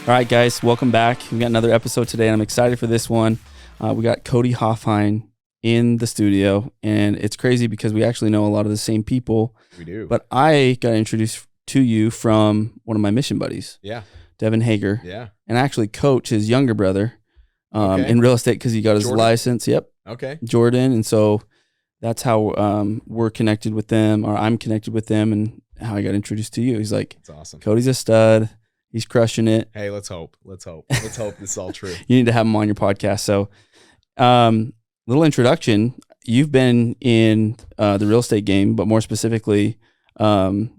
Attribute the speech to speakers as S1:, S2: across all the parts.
S1: All right, guys, welcome back. We got another episode today, and I'm excited for this one. We got Cody Hofhine in the studio, and it's crazy because we actually know a lot of the same people.
S2: We do.
S1: But I got introduced to you from one of my mission buddies, Devin Hager, and I actually coach his younger brother in real estate because he got his license. Jordan, and so that's how we're connected with them, or I'm connected with them, and how I got introduced to you. He's like,
S2: that's awesome.
S1: Cody's a stud. He's crushing it.
S2: Hey, let's hope this is all true.
S1: You need to have him on your podcast. So, little introduction. You've been in the real estate game, but more specifically, wholesaling,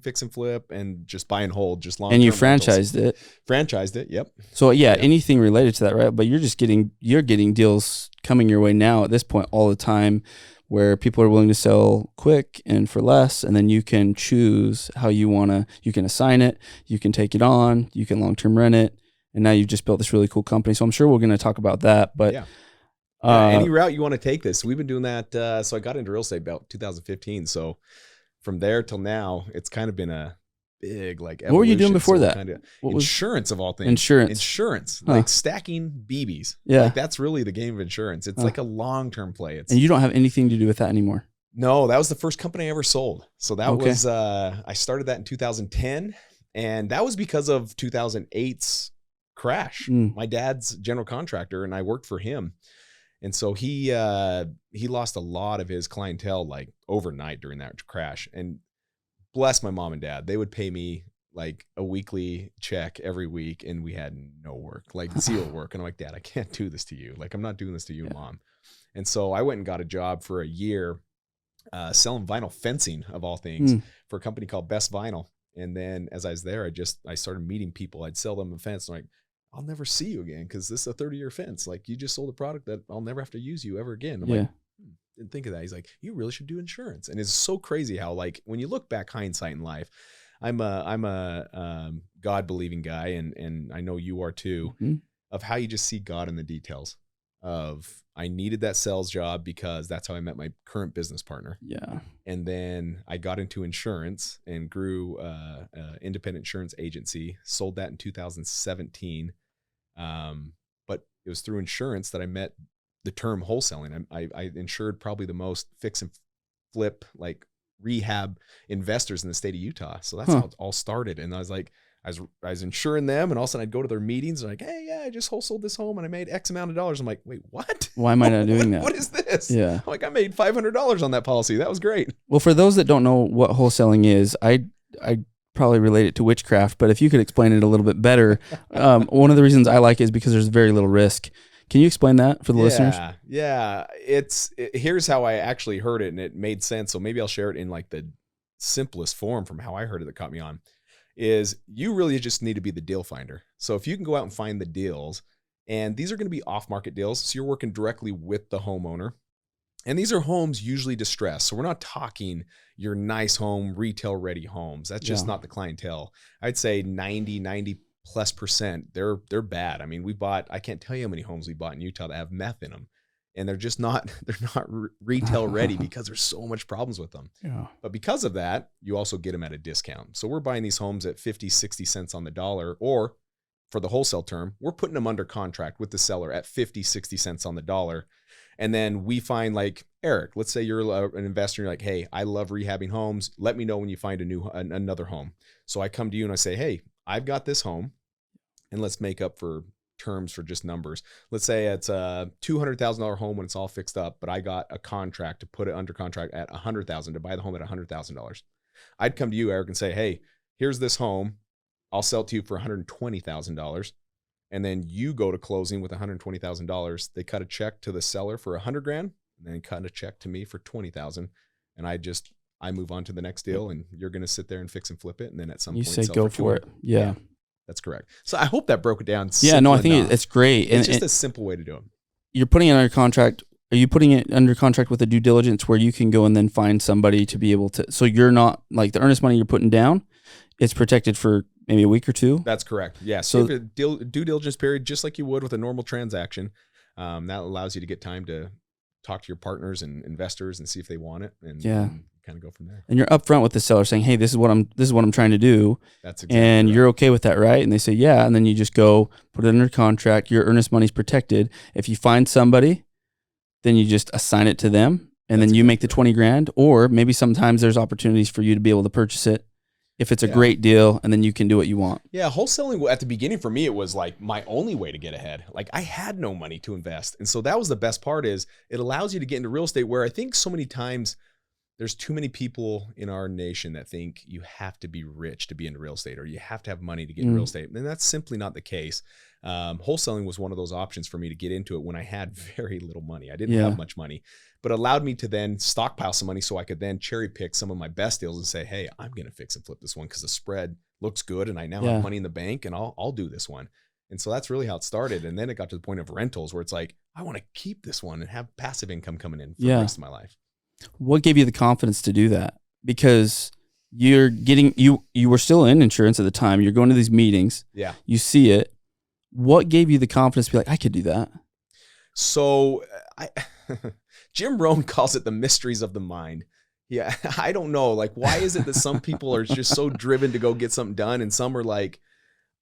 S2: fix and flip, and just buy and hold, just long.
S1: And you franchised
S2: it. Yep.
S1: So anything related to that, right? But you're getting deals coming your way now at this point all the time, where people are willing to sell quick and for less, and then you can choose how you can assign it, you can take it on, you can long-term rent it, and now you've just built this really cool company. So I'm sure we're going to talk about that, but
S2: any route you want to take this. We've been doing that. So I got into real estate about 2015. So from there till now, it's kind of been a big evolution.
S1: What were you doing before that?
S2: Insurance of all things. Insurance, like stacking BBs.
S1: Yeah.
S2: That's really the game of insurance. It's like a long-term play.
S1: And you don't have anything to do with that anymore.
S2: No, that was the first company I ever sold. So that was, I started that in 2010, and that was because of 2008's crash. My dad's general contractor, and I worked for him. And so he lost a lot of his clientele overnight during that crash. And bless my mom and dad, they would pay me a weekly check every week, and we had no work, zero work. And I'm like, Dad, I can't do this to you. I'm not doing this to you, Mom. And so I went and got a job for a year selling vinyl fencing, of all things, for a company called Best Vinyl. And then as I was there, I started meeting people. I'd sell them a fence. I'm like, I'll never see you again because this is a 30-year fence. You just sold a product that I'll never have to use you ever again. I'm like, didn't think of that. He's like, you really should do insurance. And it's so crazy how when you look back hindsight in life, I'm a God-believing guy, and I know you are too, of how you just see God in the details of I needed that sales job because that's how I met my current business partner.
S1: Yeah. And
S2: then I got into insurance and grew independent insurance agency, sold that in 2017. But it was through insurance that I met the term wholesaling. I insured probably the most fix and flip, rehab investors in the state of Utah. So that's how it all started. And I was I was insuring them, and all of a sudden I'd go to their meetings and hey, I just wholesaled this home and I made X amount of dollars. I'm like, wait, what?
S1: Why am I not doing that?
S2: What is this?
S1: Yeah.
S2: I'm I made $500 on that policy. That was great.
S1: Well, for those that don't know what wholesaling is, I probably relate it to witchcraft, but if you could explain it a little bit better, one of the reasons I like it is because there's very little risk. Can you explain that for the listeners?
S2: Yeah. Here's how I actually heard it, and it made sense. So maybe I'll share it in the simplest form from how I heard it that caught me on, is you really just need to be the deal finder. So if you can go out and find the deals, and these are going to be off-market deals, so you're working directly with the homeowner. And these are homes usually distressed. So we're not talking your nice home, retail-ready homes. That's just not the clientele. I'd say 90+ percent, they're bad. I mean, I can't tell you how many homes we bought in Utah that have meth in them, and they're not retail ready because there's so much problems with them.
S1: Yeah.
S2: But because of that, you also get them at a discount. So we're buying these homes at 50, 60 cents on the dollar, or for the wholesale term, we're putting them under contract with the seller at 50, 60 cents on the dollar. And then we find Eric, let's say you're an investor, and you're like, hey, I love rehabbing homes. Let me know when you find another home. So I come to you and I say, hey, I've got this home, and let's make up for terms for just numbers. Let's say it's a $200,000 home when it's all fixed up, but I got a contract to put it under contract at $100,000 to buy the home at $100,000. I'd come to you, Eric, and say, hey, here's this home. I'll sell it to you for $120,000. And then you go to closing with $120,000. They cut a check to the seller for $100,000, and then cut a check to me for $20,000. And I move on to the next deal, and you're going to sit there and fix and flip it. And then at some point,
S1: you say go for it. Yeah.
S2: That's correct. So I hope that broke it down.
S1: Yeah, no, I think it's great.
S2: It's just a simple way to do it.
S1: You're putting it under contract. Are you putting it under contract with a due diligence where you can go and then find somebody to be able to, so you're not the earnest money you're putting down, it's protected for maybe a week or two?
S2: That's correct. Yeah. So a due diligence period, just like you would with a normal transaction, that allows you to get time to talk to your partners and investors and see if they want it and kind of go from there.
S1: And you're upfront with the seller saying, hey, this is what I'm trying to do.
S2: That's exactly
S1: and
S2: right.
S1: You're okay with that, right? And they say, yeah. And then you just go put it under contract. Your earnest money's protected. If you find somebody, then you just assign it to them. And then you make the 20 grand, or maybe sometimes there's opportunities for you to be able to purchase it if it's a great deal, and then you can do what you want.
S2: Yeah. Wholesaling at the beginning for me, it was like my only way to get ahead. Like I had no money to invest. And so that was the best part, is it allows you to get into real estate, where I think so many times there's too many people in our nation that think you have to be rich to be into real estate, or you have to have money to get into real estate. And that's simply not the case. Wholesaling was one of those options for me to get into it when I had very little money. I didn't have much money, but allowed me to then stockpile some money so I could then cherry pick some of my best deals and say, hey, I'm going to fix and flip this one because the spread looks good and I now have money in the bank, and I'll do this one. And so that's really how it started. And then it got to the point of rentals, where it's like, I want to keep this one and have passive income coming in for the rest of my life.
S1: What gave you the confidence to do that? Because you're getting, you were still in insurance at the time. You're going to these meetings.
S2: Yeah.
S1: You see it. What gave you the confidence to be like, I could do that?
S2: So Jim Rohn calls it the mysteries of the mind. Yeah. I don't know. Like, why is it that some people are just so driven to go get something done, and some are like,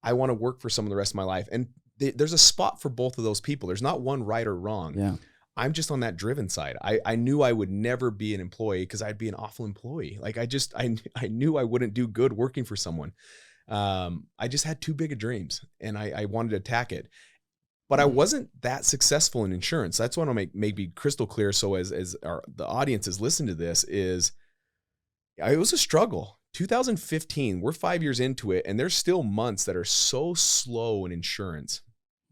S2: I want to work for someone the rest of my life. And there's a spot for both of those people. There's not one right or wrong.
S1: Yeah.
S2: I'm just on that driven side. I knew I would never be an employee because I'd be an awful employee. Like I knew I wouldn't do good working for someone. I just had too big of dreams, and I wanted to attack it. But I wasn't that successful in insurance. That's what I'll make be crystal clear. So as the audience is listening to this, is it was a struggle. 2015, we're 5 years into it, and there's still months that are so slow in insurance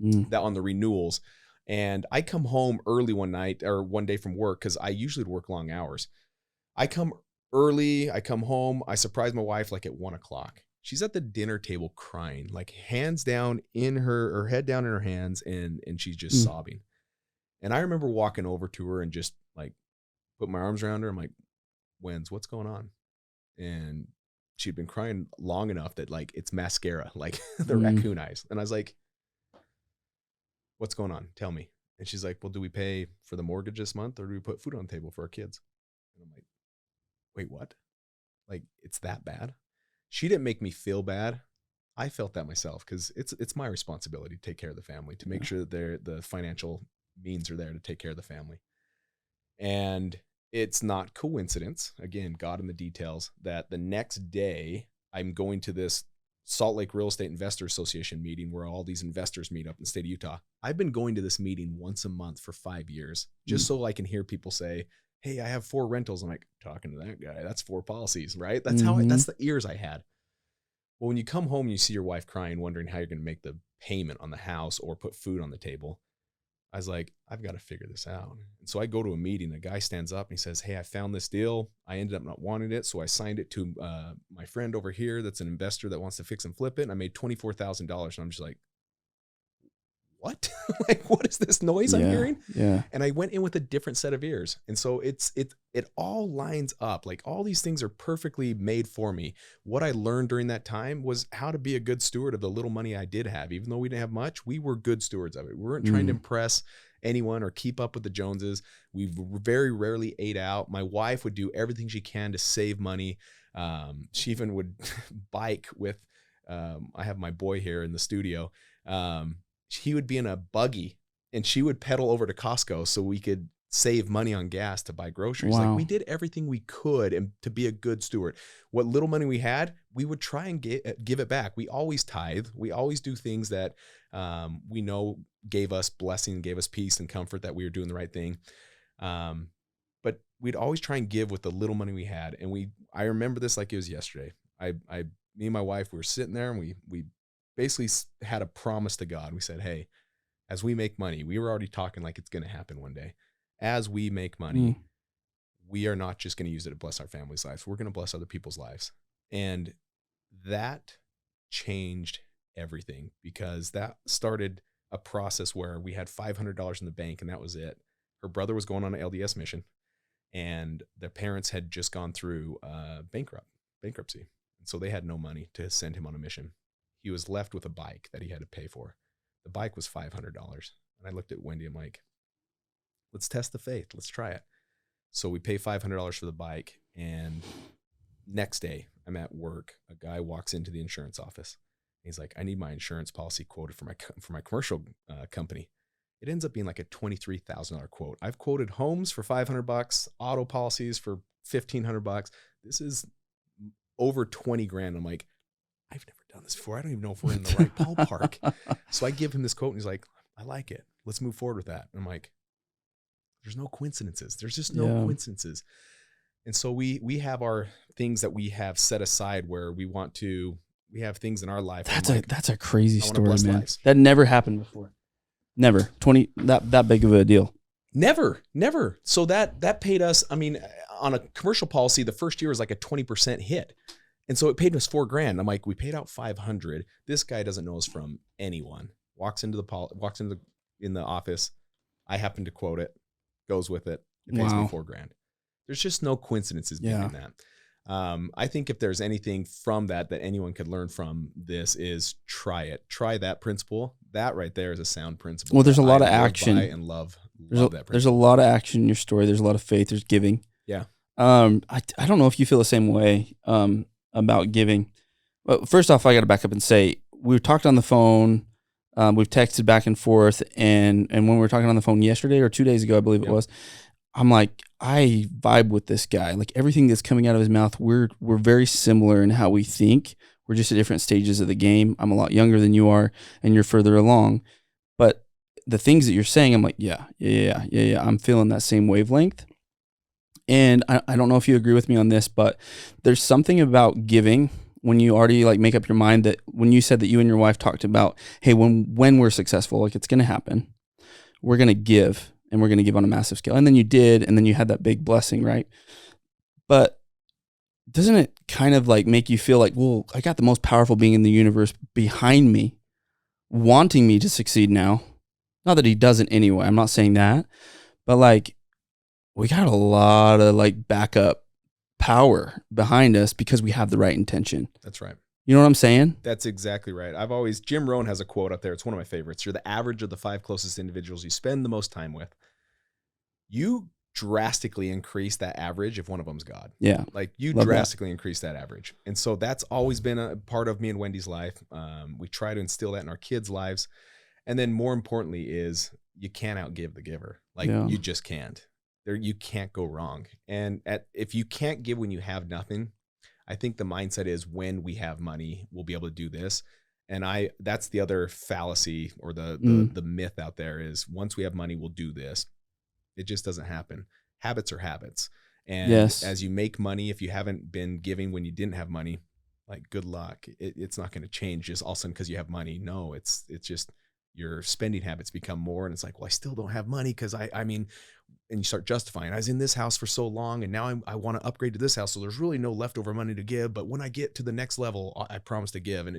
S2: that on the renewals. And I come home early one night or one day from work, because I usually work long hours. I come early, I come home, I surprise my wife like at 1 o'clock. She's at the dinner table crying, like hands down in her head down in her hands, and she's just sobbing. And I remember walking over to her and just like put my arms around her. I'm like, what's going on? And she'd been crying long enough that like it's mascara, like the raccoon eyes. And I was like, what's going on? Tell me. And she's like, well, do we pay for the mortgage this month, or do we put food on the table for our kids? And I'm like, wait, what? Like, it's that bad? She didn't make me feel bad. I felt that myself, because it's my responsibility to take care of the family, to make sure that the financial means are there to take care of the family. And it's not coincidence, again, God in the details, that the next day I'm going to this Salt Lake Real Estate Investor Association meeting where all these investors meet up in the state of Utah. I've been going to this meeting once a month for 5 years, just so I can hear people say, hey, I have 4 rentals. I'm like, talking to that guy, that's 4 policies, right? That's that's the ears I had. Well, when you come home and you see your wife crying, wondering how you're going to make the payment on the house or put food on the table, I was like, I've got to figure this out. And so I go to a meeting, the guy stands up and he says, hey, I found this deal. I ended up not wanting it. So I signed it to my friend over here that's an investor that wants to fix and flip it. And I made $24,000. And I'm just like, what? Like, what is this noise I'm hearing?
S1: Yeah.
S2: And I went in with a different set of ears. And so it all lines up. Like, all these things are perfectly made for me. What I learned during that time was how to be a good steward of the little money I did have. Even though we didn't have much, we were good stewards of it. We weren't trying to impress anyone or keep up with the Joneses. We very rarely ate out. My wife would do everything she can to save money. She even would bike with, I have my boy here in the studio. He would be in a buggy and she would pedal over to Costco so we could save money on gas to buy groceries.
S1: Wow.
S2: Like, we did everything we could and to be a good steward. What little money we had, we would try and give it back. We always tithe. We always do things that we know gave us blessing, gave us peace and comfort, that we were doing the right thing. But we'd always try and give with the little money we had. And I remember this like it was yesterday. Me and my wife, we were sitting there and we basically had a promise to God. We said, hey, as we make money, we were already talking like it's going to happen one day. As we make money, we are not just going to use it to bless our family's lives. We're going to bless other people's lives. And that changed everything, because that started a process where we had $500 in the bank and that was it. Her brother was going on an LDS mission and their parents had just gone through bankruptcy. And so they had no money to send him on a mission. He was left with a bike that he had to pay for. The bike was $500. And I looked at Wendy, I'm like, let's test the faith. Let's try it. So we pay $500 for the bike. And next day, I'm at work. A guy walks into the insurance office. He's like, I need my insurance policy quoted for my commercial company. It ends up being like a $23,000 quote. I've quoted homes for $500, auto policies for $1,500. This is over 20 grand. I'm like, I've never done this before. I don't even know if we're in the right ballpark. So I give him this quote and he's like, I like it. Let's move forward with that. And I'm like, there's no coincidences. There's just no coincidences. And so we have our things that we have set aside where we have things in our life.
S1: That's a crazy story, man. Lives. That never happened before. Never. That big of a deal.
S2: Never. So that paid us, I mean, on a commercial policy, the first year was like a 20% hit. And so it paid us $4,000. I'm like, we paid out $500. This guy doesn't know us from anyone. Walks in the office. I happen to quote it, goes with it. It pays me $4,000. There's just no coincidences behind that. I think if there's anything from that anyone could learn from this is try it. Try that principle. That right there is a sound principle.
S1: Well, there's a lot of action
S2: and love that principle.
S1: There's a lot of action in your story. There's a lot of faith. There's giving.
S2: Yeah.
S1: I don't know if you feel the same way about giving. Well, first off, I got to back up and say we talked on the phone. We've texted back and forth, and when we were talking on the phone yesterday or 2 days ago, I believe it was. I'm like, I vibe with this guy. Like everything that's coming out of his mouth, we're very similar in how we think. We're just at different stages of the game. I'm a lot younger than you are, and you're further along. But the things that you're saying, I'm like, yeah. I'm feeling that same wavelength. And I don't know if you agree with me on this, but there's something about giving when you already like make up your mind that when you said that you and your wife talked about, hey, when we're successful, like it's going to happen, we're going to give. And we're going to give on a massive scale. And then you did, and then you had that big blessing, right? But doesn't it kind of like make you feel like, well, I got the most powerful being in the universe behind me, wanting me to succeed now? Not that he doesn't anyway. I'm not saying that. But like, we got a lot of like backup power behind us because we have the right intention.
S2: That's right.
S1: You know what I'm saying?
S2: That's exactly right. Jim Rohn has a quote up there. It's one of my favorites. You're the average of the 5 closest individuals you spend the most time with. You drastically increase that average if one of them's God.
S1: Yeah.
S2: Like you drastically increase that average. And so that's always been a part of me and Wendy's life. We try to instill that in our kids' lives. And then more importantly is you can't outgive the giver. Like you just can't. You can't go wrong. And if you can't give when you have nothing, I think the mindset is when we have money, we'll be able to do this. And that's the other fallacy or the myth out there is once we have money, we'll do this. It just doesn't happen. Habits are habits. And as you make money, if you haven't been giving when you didn't have money, like good luck. It's not going to change just all of a sudden because you have money. No, it's just your spending habits become more. And it's like, well, I still don't have money because I mean, and you start justifying, I was in this house for so long and now I want to upgrade to this house. So there's really no leftover money to give. But when I get to the next level, I promise to give. And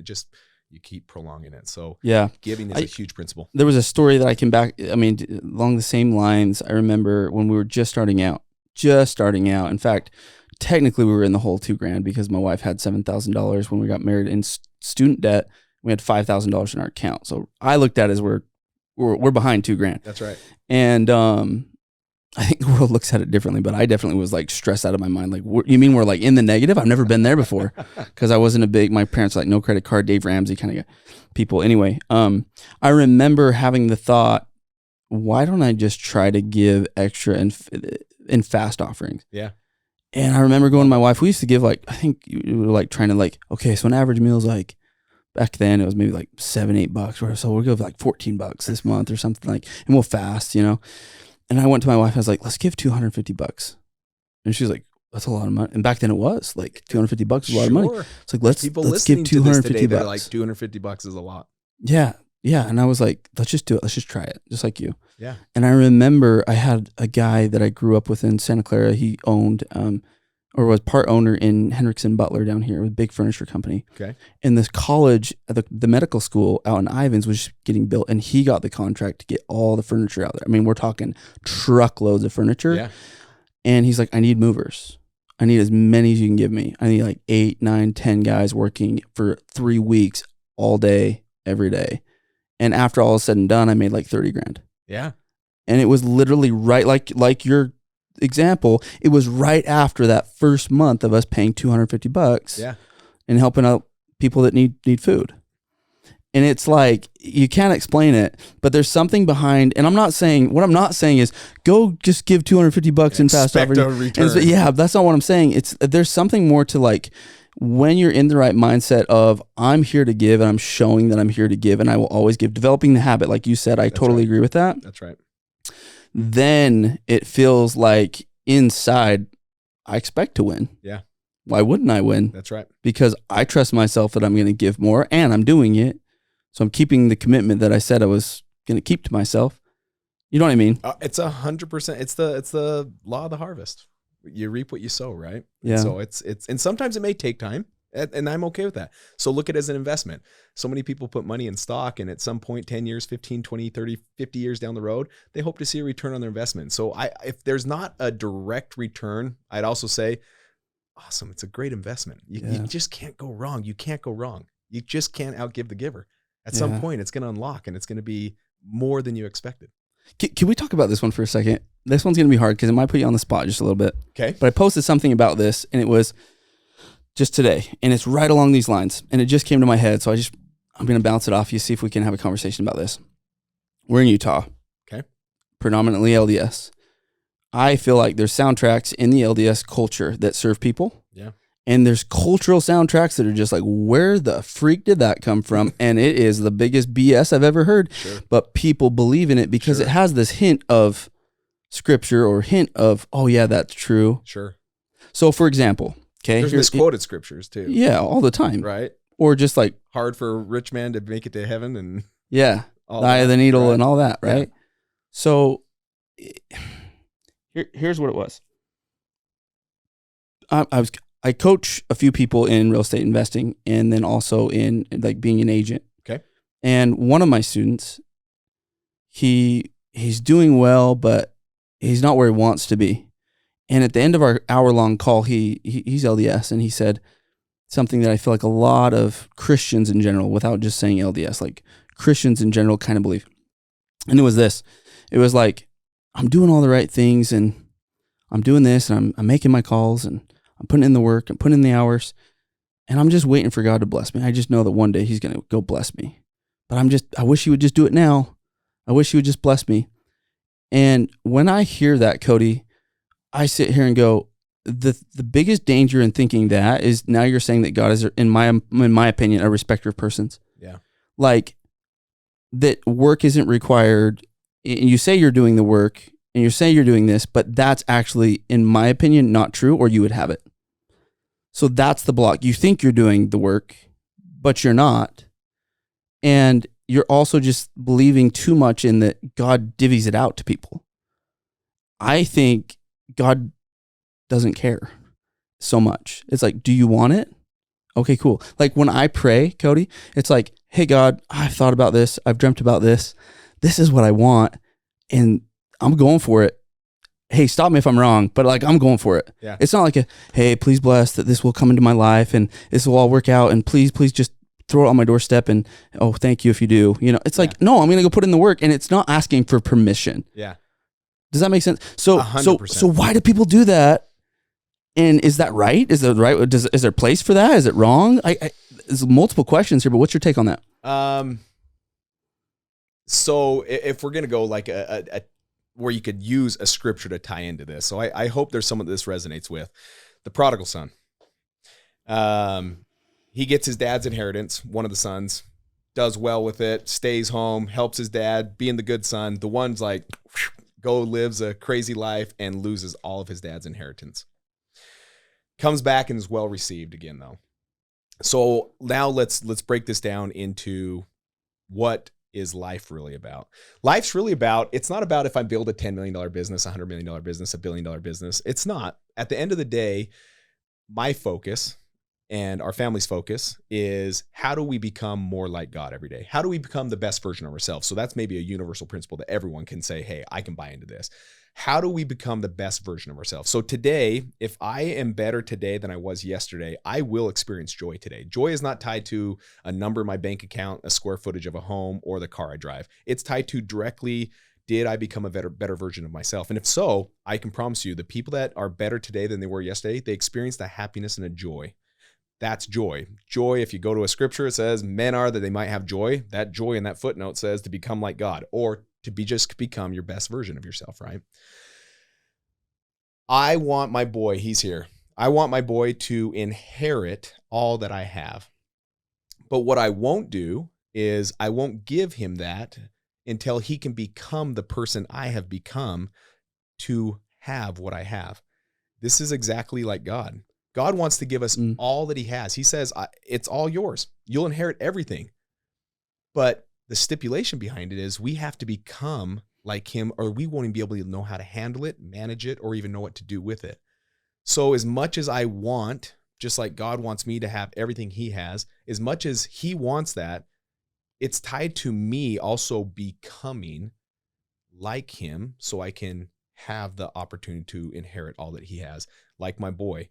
S2: you keep prolonging it. So giving is a huge principle.
S1: There was a story that I can back, I mean, along the same lines. I remember when we were just starting out. In fact, technically we were in the whole $2,000 because my wife had $7,000 when we got married in student debt. We had $5,000 in our account. So I looked at it as we're behind $2,000.
S2: That's right.
S1: And, I think the world looks at it differently, but I definitely was like stressed out of my mind. Like, you mean we're like in the negative? I've never been there before because I wasn't my parents were like no credit card, Dave Ramsey kind of people. Anyway, I remember having the thought, why don't I just try to give extra in fast offerings?
S2: Yeah.
S1: And I remember going to my wife, we used to give like, I think we were like trying to like, okay, so an average meal is like, back then it was maybe like $7-8 so we'll give like $14 this month or something like, and we'll fast, you know? And I went to my wife, I was like, let's give $250. And she's like, that's a lot of money. And back then it was like $250 is a lot of money. It's like, let's give $250.
S2: They're like $250 is a lot.
S1: Yeah. Yeah. And I was like, let's just do it. Let's just try it. Just like you.
S2: Yeah.
S1: And I remember I had a guy that I grew up with in Santa Clara. He owned, or was part owner in Hendrickson Butler down here, with a big furniture company.
S2: Okay.
S1: And this college, the medical school out in Ivins was getting built, and he got the contract to get all the furniture out there. I mean, we're talking truckloads of furniture.
S2: Yeah.
S1: And he's like, I need movers. I need as many as you can give me. I need like 8, 9, 10 guys working for 3 weeks, all day, every day. And after all is said and done, I made like $30,000.
S2: Yeah.
S1: And it was literally right like your example, it was right after that first month of us paying $250
S2: Yeah.
S1: and helping out people that need food. And it's like, you can't explain it, but there's something behind, and what I'm not saying is go just give $250 in fast offer. Yeah, that's not what I'm saying. There's something more to like, when you're in the right mindset of I'm here to give and I'm showing that I'm here to give and I will always give, developing the habit, like you said, I totally agree with that.
S2: That's right.
S1: Then it feels like inside I expect to win.
S2: Yeah.
S1: Why wouldn't I win?
S2: That's right.
S1: Because I trust myself that I'm going to give more and I'm doing it. So I'm keeping the commitment that I said I was going to keep to myself. You know what I mean?
S2: It's 100%. It's the law of the harvest. You reap what you sow, right?
S1: Yeah.
S2: And so it's and sometimes it may take time, and I'm okay with that. So look at it as an investment. So many people put money in stock, and at some point, 10 years, 15, 20, 30, 50 years down the road, they hope to see a return on their investment. So if there's not a direct return, I'd also say, awesome. It's a great investment. You just can't go wrong. You can't go wrong. You just can't outgive the giver. At some point, it's going to unlock, and it's going to be more than you expected.
S1: Can we talk about this one for a second? This one's going to be hard because it might put you on the spot just a little bit.
S2: Okay.
S1: But I posted something about this, and it was just today, and it's right along these lines, and it just came to my head, so I'm going to bounce it off you, see if we can have a conversation about this. We're in Utah.
S2: Okay.
S1: Predominantly LDS. I feel like there's soundtracks in the LDS culture that serve people.
S2: Yeah.
S1: And there's cultural soundtracks that are just like, where the freak did that come from? And it is the biggest BS I've ever heard.
S2: Sure.
S1: But people believe in it because it has this hint of scripture or hint of, oh yeah, that's true.
S2: Sure.
S1: So for example, okay.
S2: There's misquoted scriptures too.
S1: Yeah, all the time.
S2: Right.
S1: Or just like.
S2: Hard for a rich man to make it to heaven and.
S1: Yeah. Eye of the needle and all that, right? Yeah. So here's what it was. I coach a few people in real estate investing and then also in like being an agent.
S2: Okay.
S1: And one of my students, he's doing well, but he's not where he wants to be. And at the end of our hour-long call, he's LDS, and he said something that I feel like a lot of Christians in general, without just saying LDS, like Christians in general kind of believe. And it was this. It was like, I'm doing all the right things, and I'm doing this, and I'm making my calls, and I'm putting in the work, I'm putting in the hours, and I'm just waiting for God to bless me. I just know that one day he's going to go bless me. But I wish he would just do it now. I wish he would just bless me. And when I hear that, Cody, I sit here and go, the biggest danger in thinking that is now you're saying that God is, in my opinion, a respecter of persons.
S2: Yeah.
S1: Like that work isn't required. And you say you're doing the work and you say you're doing this, but that's actually, in my opinion, not true, or you would have it. So that's the block. You think you're doing the work, but you're not. And you're also just believing too much in that God divvies it out to people. I think God doesn't care so much. It's like, do you want it? Okay, cool. Like when I pray, Cody, it's like, hey, God, I've thought about this. I've dreamt about this. This is what I want. And I'm going for it. Hey, stop me if I'm wrong, but like I'm going for it.
S2: Yeah.
S1: It's not like hey, please bless that this will come into my life and this will all work out, and please just throw it on my doorstep and oh, thank you if you do. You know, it's like, no, I'm gonna go put in the work, and it's not asking for permission.
S2: Yeah.
S1: Does that make sense? So
S2: 100%.
S1: so why do people do that? And is that right? Is that right? Is there a place for that? Is it wrong? There's multiple questions here, but what's your take on that?
S2: So if we're gonna go like a where you could use a scripture to tie into this. So I hope there's someone that this resonates with. The prodigal son. He gets his dad's inheritance, one of the sons, does well with it, stays home, helps his dad, being the good son. The one's like, lives a crazy life and loses all of his dad's inheritance. Comes back and is well received again, though. So now let's break this down into what is life really about? Life's really about, it's not about if I build a $10 million business, $100 million business, $1 billion business. It's not. At the end of the day, my focus and our family's focus is how do we become more like God every day? How do we become the best version of ourselves? So that's maybe a universal principle that everyone can say, hey, I can buy into this. How do we become the best version of ourselves? So today, if I am better today than I was yesterday, I will experience joy today. Joy is not tied to a number in my bank account, a square footage of a home, or the car I drive. It's tied to directly did I become a better version of myself? And if so, I can promise you the people that are better today than they were yesterday, they experienced a happiness and a joy. That's joy. Joy, if you go to a scripture, it says men are that they might have joy. That joy in that footnote says to become like God, or to just become your best version of yourself, right? I want my boy, he's here. I want my boy to inherit all that I have. But what I won't do is I won't give him that until he can become the person I have become to have what I have. This is exactly like God. God wants to give us all that he has. He says, it's all yours. You'll inherit everything. But the stipulation behind it is we have to become like him, or we won't even be able to know how to handle it, manage it, or even know what to do with it. So as much as I want, just like God wants me to have everything he has, as much as he wants that, it's tied to me also becoming like him so I can have the opportunity to inherit all that he has. Like my boy,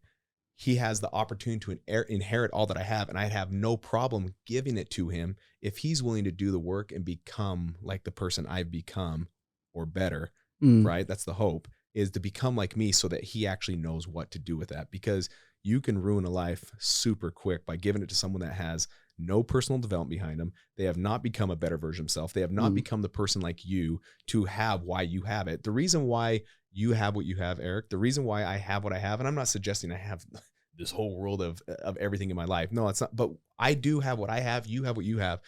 S2: he has the opportunity to inherit all that I have, and I have no problem giving it to him if he's willing to do the work and become like the person I've become or better, right? That's the hope, is to become like me so that he actually knows what to do with that, because you can ruin a life super quick by giving it to someone that has no personal development behind them. They have not become a better version of themselves. They have not become the person like you to have why you have it. The reason why you have what you have, Eric, the reason why I have what I have, and I'm not suggesting I have this whole world of everything in my life. No, it's not. But I do have what I have. You have what you have,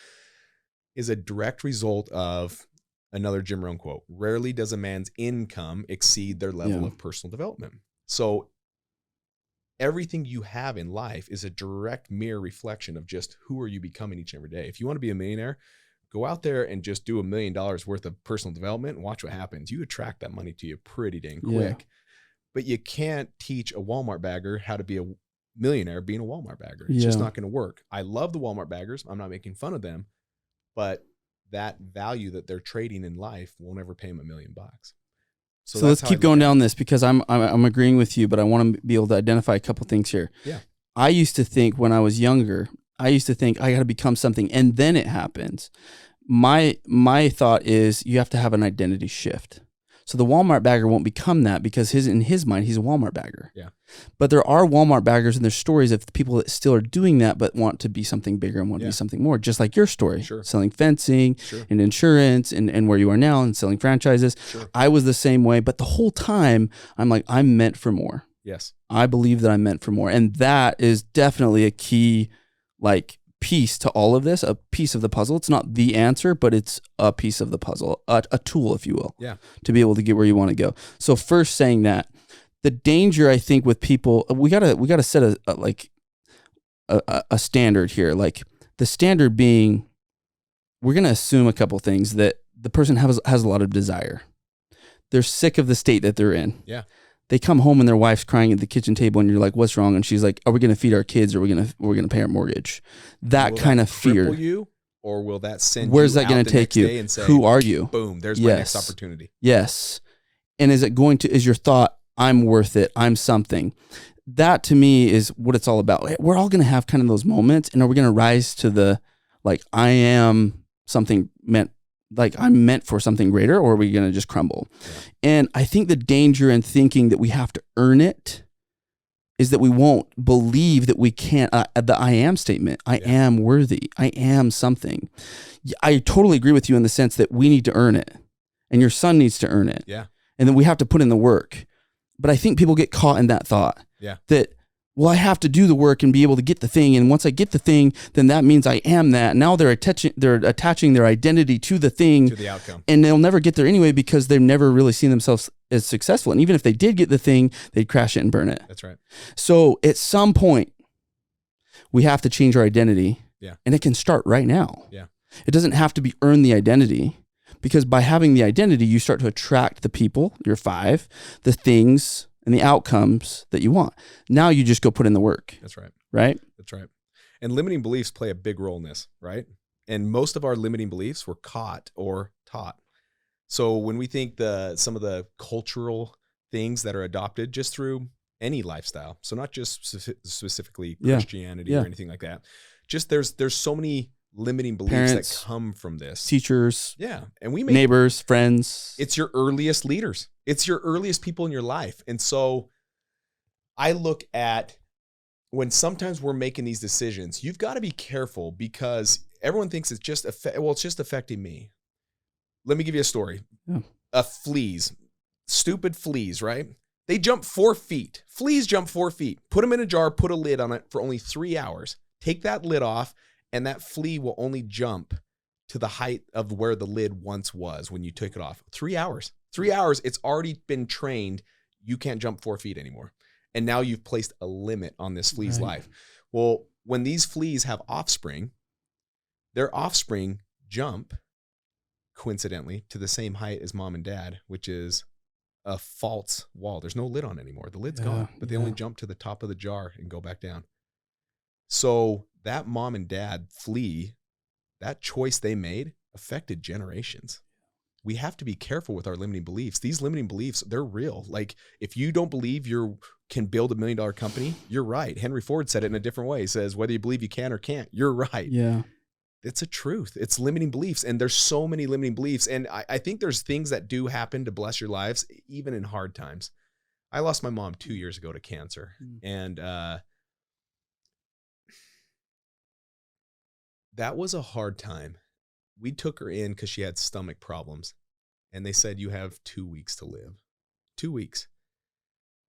S2: is a direct result of another Jim Rohn quote. Rarely does a man's income exceed their level of personal development. So everything you have in life is a direct mirror reflection of just who are you becoming each and every day. If you want to be a millionaire, go out there and just do $1 million worth of personal development and watch what happens. You attract that money to you pretty dang quick. Yeah. But you can't teach a Walmart bagger how to be a millionaire being a Walmart bagger. It's just not going to work. I love the Walmart baggers. I'm not making fun of them, but that value that they're trading in life won't ever pay them $1 million.
S1: So let's keep going down this, because I'm agreeing with you, but I want to be able to identify a couple things here.
S2: Yeah.
S1: I used to think when I was younger, I got to become something and then it happens. My thought is you have to have an identity shift. So the Walmart bagger won't become that because in his mind, he's a Walmart bagger.
S2: Yeah.
S1: But there are Walmart baggers, and there's stories of people that still are doing that, but want to be something bigger and want to be something more, just like your story.
S2: Sure.
S1: Selling fencing and insurance and where you are now and selling franchises.
S2: Sure.
S1: I was the same way, but the whole time I'm like, I'm meant for more.
S2: Yes.
S1: I believe that I'm meant for more. And that is definitely a key, piece to all of this, a piece of the puzzle. It's not the answer, but it's a piece of the puzzle, a tool, if you will, to be able to get where you want to go. So first, saying that, the danger, I think, with people, we gotta set a standard here. Like the standard being, we're gonna assume a couple things, that the person has a lot of desire. They're sick of the state that they're in.
S2: Yeah.
S1: They come home and their wife's crying at the kitchen table, and you're like, "What's wrong?" And she's like, "Are we going to feed our kids, or we're going to pay our mortgage?" That kind of fear.
S2: Will you, or will that send?
S1: Where's that going to take you?
S2: And say,
S1: who are you?
S2: Boom! There's my next opportunity.
S1: Yes. And is your thought, "I'm worth it. I'm something"? That to me is what it's all about. We're all going to have kind of those moments, and are we going to rise to the I am something meant? I'm meant for something greater, or are we going to just crumble? Yeah. And I think the danger in thinking that we have to earn it is that we won't believe that we can't. The I am statement, I am worthy, I am something. I totally agree with you in the sense that we need to earn it, and your son needs to earn it.
S2: Yeah.
S1: And then we have to put in the work. But I think people get caught in that thought.
S2: Yeah.
S1: That, well, I have to do the work and be able to get the thing. And once I get the thing, then that means I am that. Now they're attaching their identity to the thing.
S2: To the outcome.
S1: And they'll never get there anyway because they've never really seen themselves as successful. And even if they did get the thing, they'd crash it and burn it.
S2: That's right.
S1: So at some point, we have to change our identity.
S2: Yeah.
S1: And it can start right now.
S2: Yeah.
S1: It doesn't have to be earn the identity, because by having the identity, you start to attract the people, your 5, the things, and the outcomes that you want. Now you just go put in the work.
S2: That's right.
S1: Right?
S2: That's right. And limiting beliefs play a big role in this, right? And most of our limiting beliefs were caught or taught. So when we think some of the cultural things that are adopted just through any lifestyle, so not just specifically Christianity or anything like that, just there's so many limiting beliefs
S1: Parents,
S2: that come from this.
S1: Teachers.
S2: Yeah. And we make
S1: neighbors, friends.
S2: It's your earliest leaders. It's your earliest people in your life. And so I look at when sometimes we're making these decisions, you've got to be careful because everyone thinks it's just affecting me. Let me give you a story. Yeah. Fleas, stupid fleas, right? They jump 4 feet. Fleas jump 4 feet. Put them in a jar, put a lid on it for only 3 hours. Take that lid off, and that flea will only jump to the height of where the lid once was when you took it off. 3 hours. 3 hours, it's already been trained. You can't jump 4 feet anymore. And now you've placed a limit on this flea's life. Well, when these fleas have offspring, their offspring jump, coincidentally, to the same height as mom and dad, which is a false wall. There's no lid on anymore. The lid's gone, but they only jump to the top of the jar and go back down. So that mom and dad flea, that choice they made affected generations. We have to be careful with our limiting beliefs. These limiting beliefs, they're real. Like if you don't believe you can build $1 million company, you're right. Henry Ford said it in a different way. He says, whether you believe you can or can't, you're right.
S1: Yeah.
S2: It's a truth. It's limiting beliefs. And there's so many limiting beliefs. And I think there's things that do happen to bless your lives, even in hard times. I lost my mom 2 years ago to cancer. And that was a hard time. We took her in because she had stomach problems. And they said, you have 2 weeks to live. 2 weeks.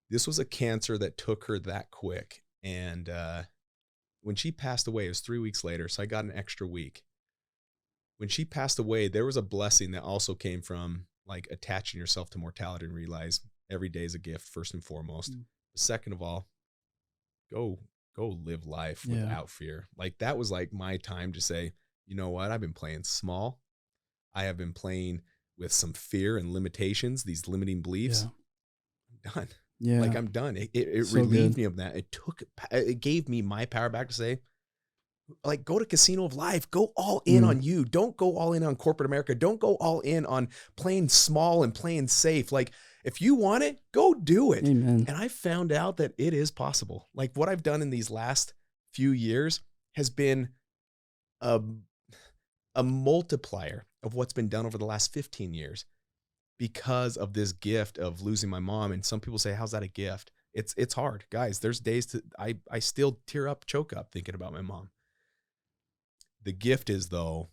S2: This was a cancer that took her that quick. And when she passed away, it was 3 weeks later. So I got an extra week. When she passed away, there was a blessing that also came from like attaching yourself to mortality and realize every day is a gift, first and foremost. Second of all, go live life without fear. Like that was like my time to say, you know what? I've been playing small. I have been playing with some fear and limitations, these limiting beliefs. I'm done. Yeah. Like I'm done. It so relieved me of that. It gave me my power back to say, like, go to casino of life, go all in on you. Don't go all in on corporate America. Don't go all in on playing small and playing safe. Like if you want it, go do it.
S1: Amen.
S2: And I found out that it is possible. Like what I've done in these last few years has been a multiplier of what's been done over the last 15 years because of this gift of losing my mom. And some people say, how's that a gift? It's hard, guys. There's days I still tear up, choke up thinking about my mom. The gift is though,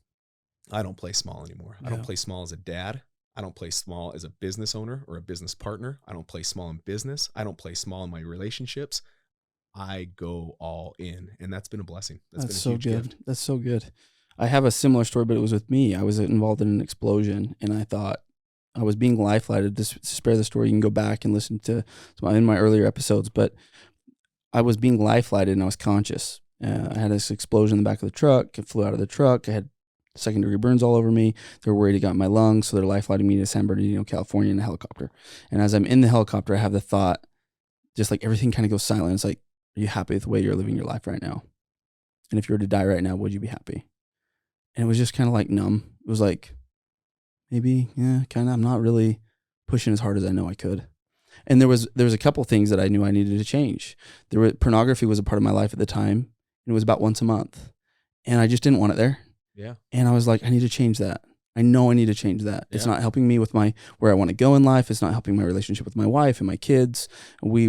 S2: I don't play small anymore. I don't play small as a dad. I don't play small as a business owner or a business partner. I don't play small in business. I don't play small in my relationships. I go all in. And that's been a blessing. That's been a huge gift.
S1: That's so good. I have a similar story, but it was with me. I was involved in an explosion and I thought I was being life flighted. To spare the story, you can go back and listen to in my earlier episodes, but I was being life flighted and I was conscious. I had this explosion in the back of the truck. It flew out of the truck. I had second-degree burns all over me. They were worried it got in my lungs, so they're life-flighting me to San Bernardino, California in a helicopter. And as I'm in the helicopter, I have the thought, just like everything kind of goes silent. It's like, are you happy with the way you're living your life right now? And if you were to die right now, would you be happy? And it was just kind of like numb. It was like, maybe, yeah, kind of. I'm not really pushing as hard as I know I could. And there was a couple things that I knew I needed to change. Pornography was a part of my life at the time. It was about once a month. And I just didn't want it there.
S2: Yeah.
S1: And I was like, I need to change that. I know I need to change that. Yeah. It's not helping me with where I want to go in life. It's not helping my relationship with my wife and my kids. We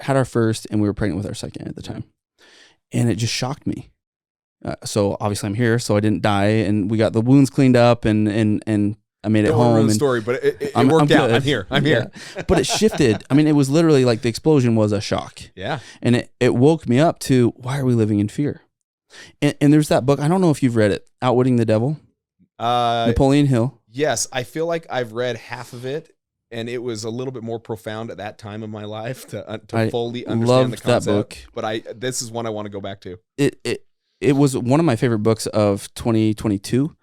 S1: had our first and we were pregnant with our second at the time. And it just shocked me. So obviously I'm here, so I didn't die, and we got the wounds cleaned up and I made it home.
S2: Don't the story, but it worked out. I'm here. I'm here.
S1: But it shifted. I mean, it was literally like the explosion was a shock.
S2: Yeah.
S1: And it woke me up to, why are we living in fear? And there's that book. I don't know if you've read it, Outwitting the Devil. Napoleon Hill.
S2: Yes. I feel like I've read half of it, and it was a little bit more profound at that time of my life to fully understand the concept. That book. But this is one I want to go back to.
S1: It was one of my favorite books of 2022.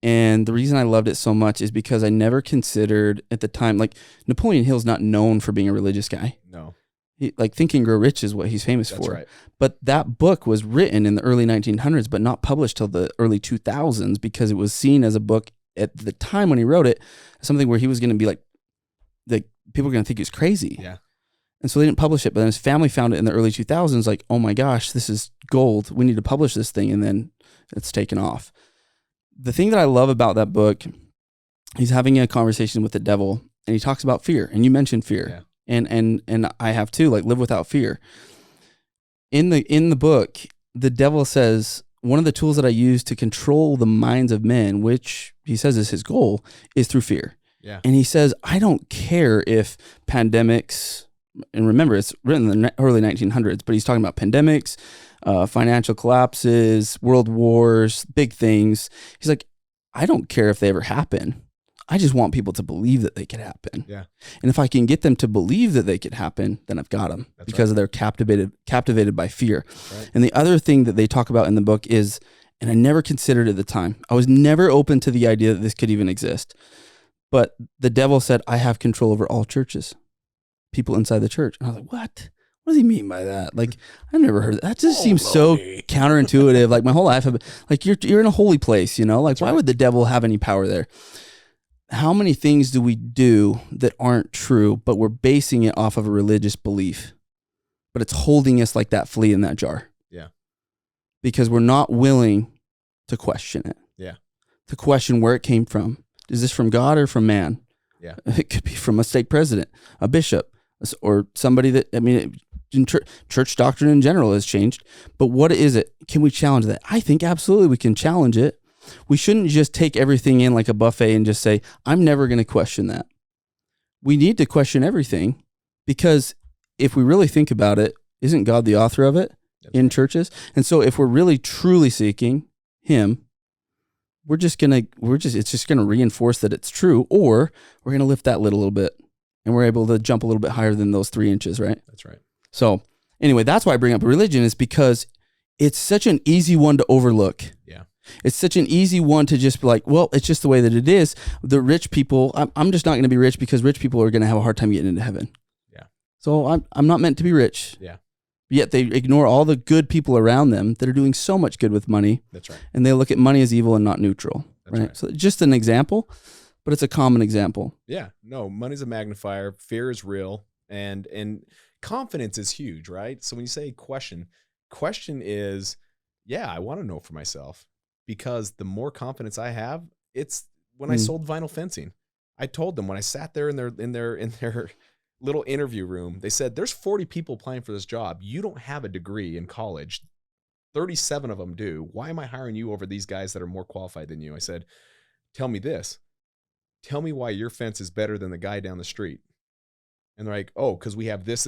S1: And the reason I loved it so much is because I never considered at the time, like Napoleon Hill's not known for being a religious guy.
S2: No.
S1: Think and Grow Rich is what he's famous for.
S2: Right.
S1: But that book was written in the early 1900s, but not published till the early 2000s because it was seen as a book at the time when he wrote it, something where he was going to be like people were going to think he was crazy.
S2: Yeah.
S1: And so they didn't publish it, but then his family found it in the early 2000s, like, oh my gosh, this is gold. We need to publish this thing. And then it's taken off. The thing that I love about that book, he's having a conversation with the devil, and he talks about fear. And you mentioned fear. Yeah. And I have too, like, live without fear. In the book, the devil says, one of the tools that I use to control the minds of men, which he says is his goal, is through fear.
S2: Yeah.
S1: And he says, I don't care if pandemics, and remember, it's written in the early 1900s, but he's talking about pandemics, financial collapses, world wars, big things. He's like, I don't care if they ever happen. I just want people to believe that they could happen.
S2: Yeah.
S1: And if I can get them to believe that they could happen, then I've got them. That's because they're captivated by fear. Right. And the other thing that they talk about in the book is, and I never considered at the time, I was never open to the idea that this could even exist. But the devil said, I have control over all churches, people inside the church. And I was like, what? What does he mean by that? Like, I've never heard that. That just seems so counterintuitive. Like, my whole life, like, you're in a holy place, you know? Like, why would the devil have any power there? How many things do we do that aren't true, but we're basing it off of a religious belief? But it's holding us like that flea in that jar.
S2: Yeah.
S1: Because we're not willing to question it.
S2: Yeah.
S1: To question where it came from. Is this from God or from man?
S2: Yeah.
S1: It could be from a stake president, a bishop, or somebody that, I mean, church doctrine in general has changed. But what is it? Can we challenge that? I think absolutely we can challenge it. We shouldn't just take everything in like a buffet and just say, I'm never going to question that. We need to question everything, because if we really think about it, isn't God the author of it in churches? And so if we're really truly seeking him, it's just going to reinforce that it's true, or we're going to lift that lid a little bit and we're able to jump a little bit higher than those 3 inches, right?
S2: That's right.
S1: So anyway, that's why I bring up religion, is because it's such an easy one to overlook.
S2: Yeah.
S1: It's such an easy one to just be like, well, it's just the way that it is. The rich people, I'm just not going to be rich because rich people are going to have a hard time getting into heaven.
S2: Yeah.
S1: So I'm not meant to be rich.
S2: Yeah.
S1: Yet they ignore all the good people around them that are doing so much good with money.
S2: That's right.
S1: And they look at money as evil and not neutral.
S2: That's right.
S1: So just an example, but it's a common example.
S2: Yeah. No, money's a magnifier. Fear is real. And confidence is huge, right? So when you say question is, yeah, I want to know for myself. Because the more confidence I have, it's when I sold vinyl fencing. I told them when I sat there in their little interview room, they said, there's 40 people applying for this job. You don't have a degree in college. 37 of them do. Why am I hiring you over these guys that are more qualified than you? I said, tell me this. Tell me why your fence is better than the guy down the street. And they're like, oh, because we have this.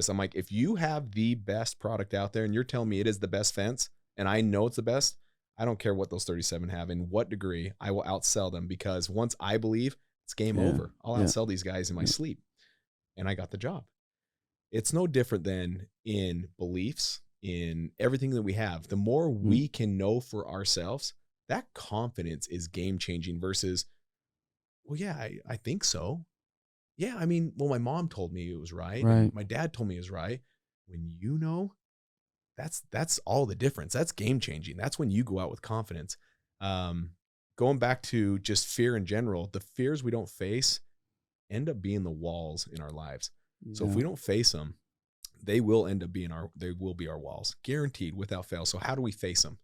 S2: I'm like, if you have the best product out there and you're telling me it is the best fence and I know it's the best, I don't care what those 37 have in what degree, I will outsell them, because once I believe, it's game over. I'll outsell these guys in my sleep. And I got the job. It's no different than in beliefs, in everything that we have. The more we can know for ourselves, that confidence is game changing versus, well, yeah, I think so. Yeah, I mean, well, my mom told me it was right.
S1: Right.
S2: My dad told me it was right. When you know, that's all the difference. That's game changing. That's when you go out with confidence. Going back to just fear in general, the fears we don't face end up being the walls in our lives. Yeah. So if we don't face them, they will end up being they will be our walls, guaranteed, without fail. So how do we face them?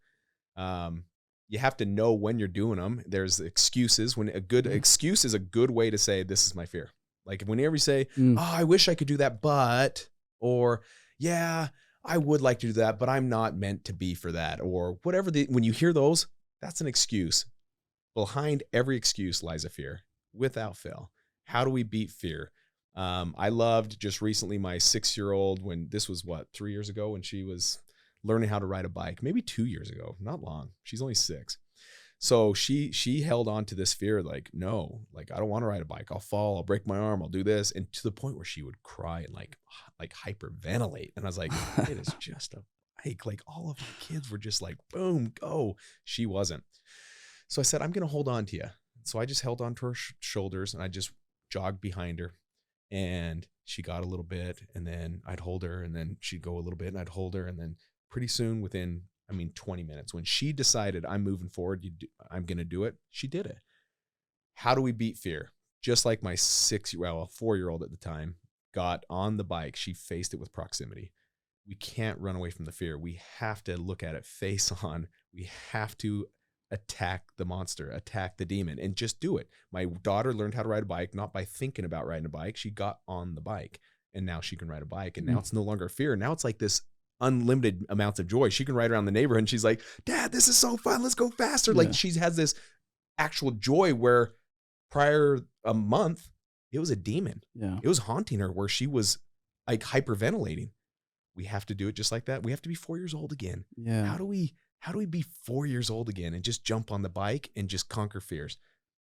S2: You have to know when you're doing them. There's excuses. When a good excuse is a good way to say, this is my fear. Like whenever you say, oh, I wish I could do that, but, or yeah, I would like to do that, but I'm not meant to be for that, or whatever. When you hear those, that's an excuse. Behind every excuse lies a fear, without fail. How do we beat fear? I loved just recently my 6-year-old, when this was 3 years ago, when she was learning how to ride a bike, maybe 2 years ago, not long. She's only 6. So she held on to this fear, like, no, like, I don't want to ride a bike. I'll fall. I'll break my arm. I'll do this. And to the point where she would cry and like hyperventilate. And I was like, it is just a bike. Like all of my kids were just like, boom, go. She wasn't. So I said, I'm going to hold on to you. So I just held on to her shoulders and I just jogged behind her, and she got a little bit, and then I'd hold her, and then she'd go a little bit and I'd hold her. And then pretty soon, within 20 minutes, when she decided I'm moving forward, I'm going to do it, she did it. How do we beat fear? Just like my 4-year-old at the time, got on the bike, she faced it with proximity. We can't run away from the fear. We have to look at it face on. We have to attack the monster, attack the demon, and just do it. My daughter learned how to ride a bike, not by thinking about riding a bike. She got on the bike, and now she can ride a bike. And now it's no longer fear. Now it's like this unlimited amounts of joy. She can ride around the neighborhood, and she's like, Dad, this is so fun. Let's go faster. Yeah. Like, she has this actual joy where prior a month, it was a demon. Yeah. It was haunting her, where she was like hyperventilating. We have to do it just like that. We have to be 4 years old again.
S1: Yeah.
S2: How do we be 4 years old again and just jump on the bike and just conquer fears?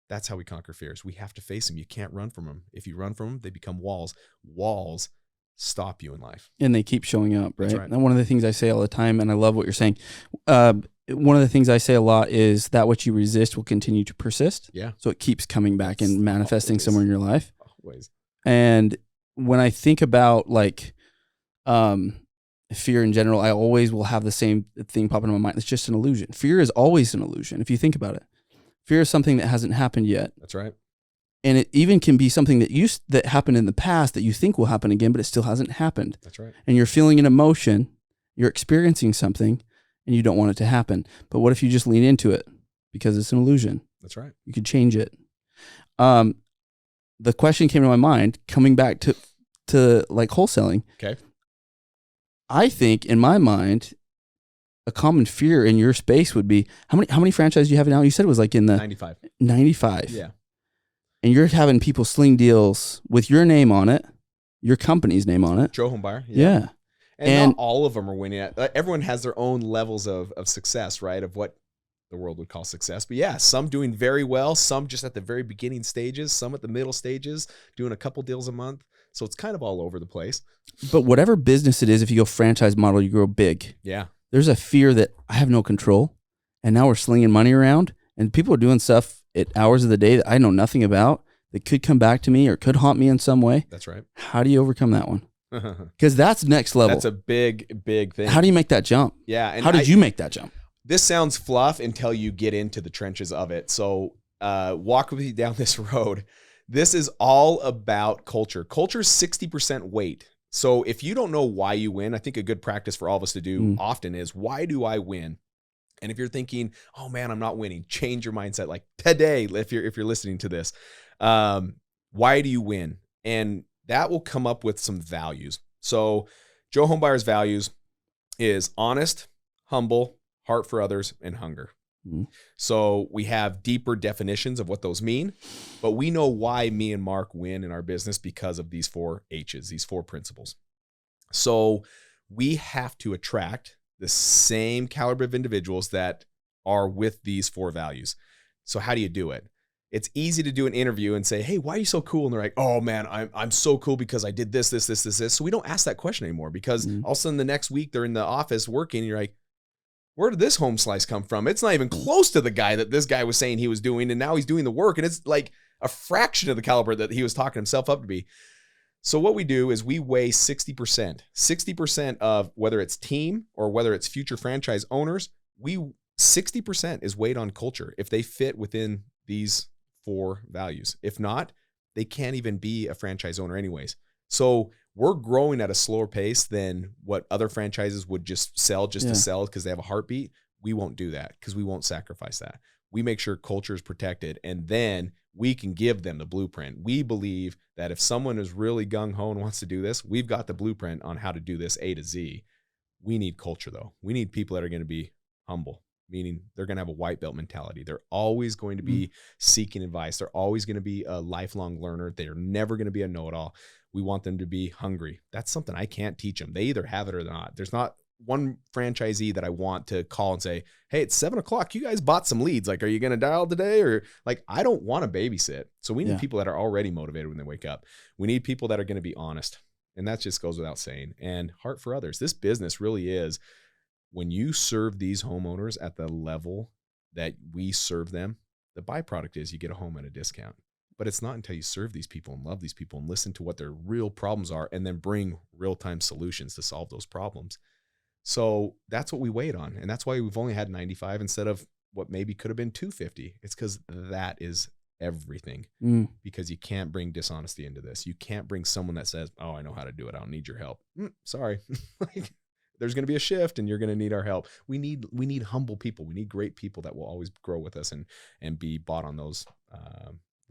S2: That's how we conquer fears. We have to face them. You can't run from them. If you run from them, they become walls. Walls stop you in life.
S1: And they keep showing up, right?
S2: That's right.
S1: And one of the things I say all the time, and I love what you're saying, one of the things I say a lot is that what you resist will continue to persist.
S2: Yeah.
S1: So it keeps coming back and manifesting somewhere in your life.
S2: Always.
S1: And when I think about like fear in general, I always will have the same thing pop into my mind. It's just an illusion. Fear is always an illusion. If you think about it, fear is something that hasn't happened yet.
S2: That's right.
S1: And it even can be something that happened in the past that you think will happen again, but it still hasn't happened.
S2: That's right.
S1: And you're feeling an emotion, you're experiencing something, and you don't want it to happen. But what if you just lean into it? Because it's an illusion.
S2: That's right.
S1: You could change it. The question came to my mind, coming back to like wholesaling.
S2: Okay.
S1: I think in my mind, a common fear in your space would be how many franchises do you have now? You said it was like in the
S2: 95.
S1: 95.
S2: Yeah.
S1: And you're having people sling deals with your name on it, your company's name on it.
S2: Joe Homebuyer.
S1: Yeah.
S2: And not all of them are winning. Everyone has their own levels of success, right? Of what the world would call success. But yeah, some doing very well, some just at the very beginning stages, some at the middle stages, doing a couple deals a month. So it's kind of all over the place.
S1: But whatever business it is, if you go franchise model, you grow big.
S2: Yeah.
S1: There's a fear that I have no control. And now we're slinging money around and people are doing stuff at hours of the day that I know nothing about that could come back to me or could haunt me in some way.
S2: That's right.
S1: How do you overcome that one? Because that's next level.
S2: That's a big, big thing.
S1: How do you make that jump?
S2: Yeah. And
S1: how did you make that jump?
S2: This sounds fluff until you get into the trenches of it. So walk with me down this road. This is all about culture. Culture is 60% weight. So if you don't know why you win, I think a good practice for all of us to do often is, why do I win? And if you're thinking, oh man, I'm not winning, change your mindset. Like today, if you're listening to this, why do you win? And that will come up with some values. So Joe Homebuyer's values is honest, humble, heart for others, and hunger. So we have deeper definitions of what those mean, but we know why me and Mark win in our business because of these 4 H's, these 4 principles. So we have to attract the same caliber of individuals that are with these 4 values. So how do you do it? It's easy to do an interview and say, hey, why are you so cool? And they're like, oh man, I'm so cool because I did this. So we don't ask that question anymore, because all of a sudden the next week they're in the office working and you're like, where did this home slice come from? It's not even close to the guy that this guy was saying he was doing, and now he's doing the work, and it's like a fraction of the caliber that he was talking himself up to be. So what we do is we weigh 60% of whether it's team or whether it's future franchise owners, 60% is weighed on culture if they fit within these 4 values. If not, they can't even be a franchise owner anyways. So we're growing at a slower pace than what other franchises would just sell to sell because they have a heartbeat. We won't do that because we won't sacrifice that. We make sure culture is protected, and then we can give them the blueprint. We believe that if someone is really gung-ho and wants to do this, we've got the blueprint on how to do this A to Z. We need culture though. We need people that are going to be humble, meaning they're going to have a white belt mentality. They're always going to be seeking advice. They're always going to be a lifelong learner. They're never going to be a know-it-all. We want them to be hungry. That's something I can't teach them. They either have it or not. There's not one franchisee that I want to call and say, hey, it's 7:00. You guys bought some leads. Like, are you going to dial today? Or like, I don't want to babysit. So we need people that are already motivated when they wake up. We need people that are going to be honest. And that just goes without saying. And heart for others. This business really is, when you serve these homeowners at the level that we serve them, the byproduct is you get a home at a discount. But it's not until you serve these people and love these people and listen to what their real problems are and then bring real-time solutions to solve those problems. So that's what we weighed on. And that's why we've only had 95 instead of what maybe could have been 250. It's because that is everything, because you can't bring dishonesty into this. You can't bring someone that says, oh, I know how to do it, I don't need your help. Sorry. Like, there's going to be a shift and you're going to need our help. We need humble people. We need great people that will always grow with us and be bought on those